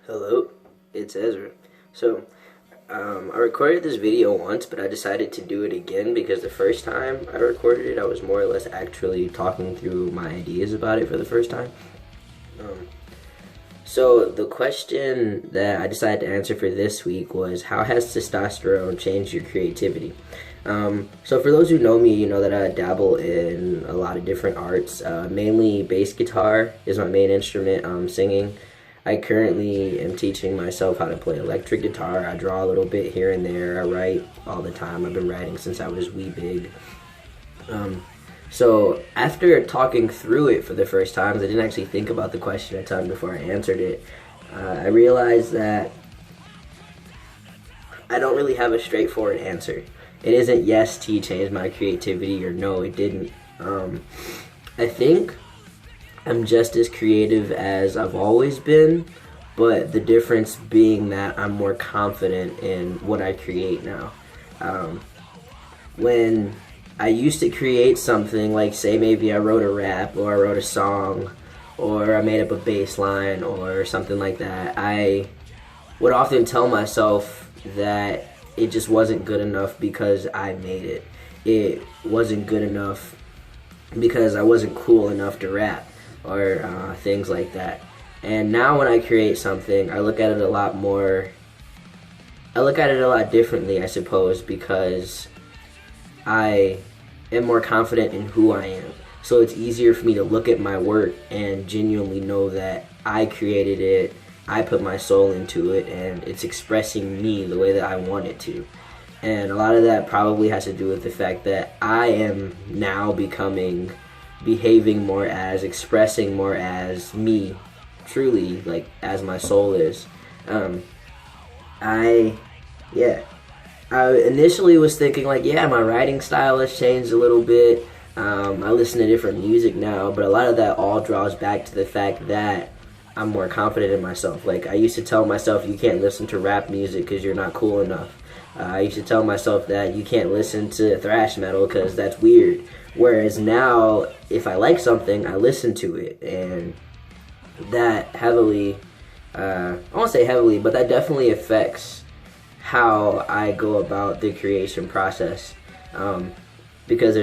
Hello, it's Ezra. So, I recorded this video once, but I decided to do it again because the first time I recorded it, I was more or less actually talking through my ideas about it for the first time. So, the question that I decided to answer for this week was, how has testosterone changed your creativity? So for those who know me, you know that I dabble in a lot of different arts. Mainly bass guitar is my main instrument, singing. I currently am teaching myself how to play electric guitar. I draw a little bit here and there. I write all the time. I've been writing since I was wee big. So after talking through it for the first time, I didn't actually think about the question a ton before I answered it. I realized that I don't really have a straightforward answer. It isn't yes, tea changed my creativity, or no, it didn't. I think I'm just as creative as I've always been, but the difference being that I'm more confident in what I create now. When I used to create something, like say maybe I wrote a rap, or I wrote a song, or I made up a bass line, or something like that, I would often tell myself that it just wasn't good enough because I made it. It wasn't good enough because I wasn't cool enough to rap, or things like that. And now when I create something, I look at it a lot differently, I suppose, because I am more confident in who I am. So it's easier for me to look at my work and genuinely know that I created it, I put my soul into it, and it's expressing me the way that I want it to. And a lot of that probably has to do with the fact that I am now behaving more as, expressing more as me, truly, like as my soul is. I initially was thinking like, yeah, my writing style has changed a little bit. I listen to different music now, but a lot of that all draws back to the fact that I'm more confident in myself. Like, I used to tell myself you can't listen to rap music because you're not cool enough. I used to tell myself that you can't listen to thrash metal because that's weird. Whereas now, if I like something, I listen to it. And that heavily, I won't say heavily, but that definitely affects how I go about the creation process. Because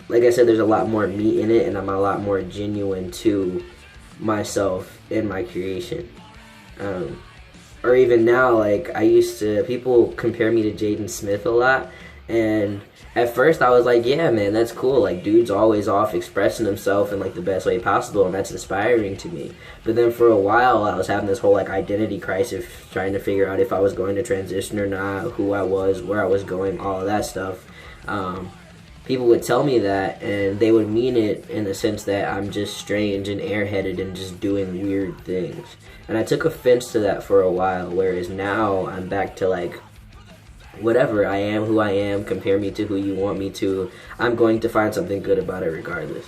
like I said, there's a lot more me in it, and I'm a lot more genuine to myself in my creation. Or even now, like people compare me to Ezra Smith a lot, and at first I was like, yeah man, that's cool, like dude's always off expressing himself in like the best way possible, and that's inspiring to me. But then for a while I was having this whole like identity crisis, trying to figure out if I was going to transition or not, who I was, where I was going, all of that stuff. People would tell me that, and they would mean it in the sense that I'm just strange and airheaded and just doing weird things. And I took offense to that for a while, whereas now I'm back to like, whatever, I am who I am, compare me to who you want me to, I'm going to find something good about it regardless.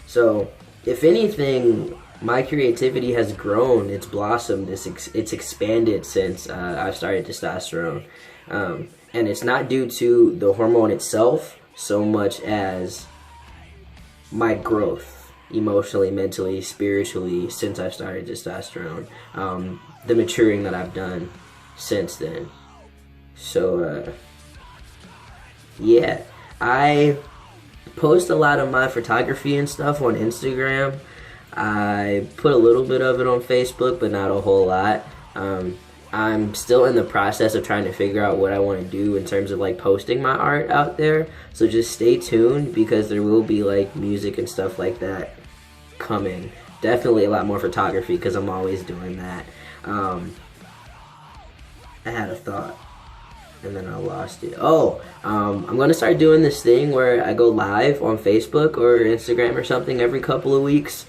So, if anything, my creativity has grown, it's blossomed, it's expanded since I've started testosterone. And it's not due to the hormone itself so much as my growth emotionally, mentally, spiritually since I've started testosterone. The maturing that I've done since then. So, yeah. I post a lot of my photography and stuff on Instagram. I put a little bit of it on Facebook, but not a whole lot. I'm still in the process of trying to figure out what I want to do in terms of like posting my art out there. So just stay tuned, because there will be like music and stuff like that coming. Definitely a lot more photography because I'm always doing that. I had a thought and then I lost it. I'm going to start doing this thing where I go live on Facebook or Instagram or something every couple of weeks.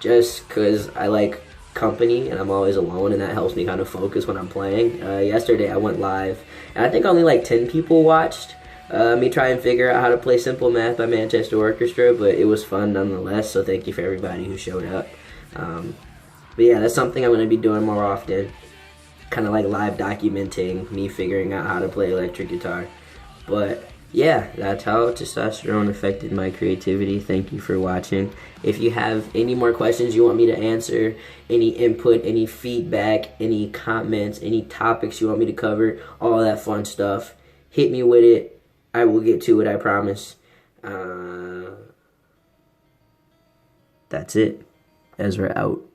Just because I like company and I'm always alone, and that helps me kind of focus when I'm playing. Yesterday I went live and I think only like 10 people watched me try and figure out how to play Simple Math by Manchester Orchestra, but it was fun nonetheless, so thank you for everybody who showed up. But yeah, that's something I'm going to be doing more often, kind of like live documenting me figuring out how to play electric guitar. But yeah, that's how testosterone affected my creativity. Thank you for watching. If you have any more questions you want me to answer, any input, any feedback, any comments, any topics you want me to cover, all that fun stuff, hit me with it. I will get to it, I promise. That's it. Ezra out.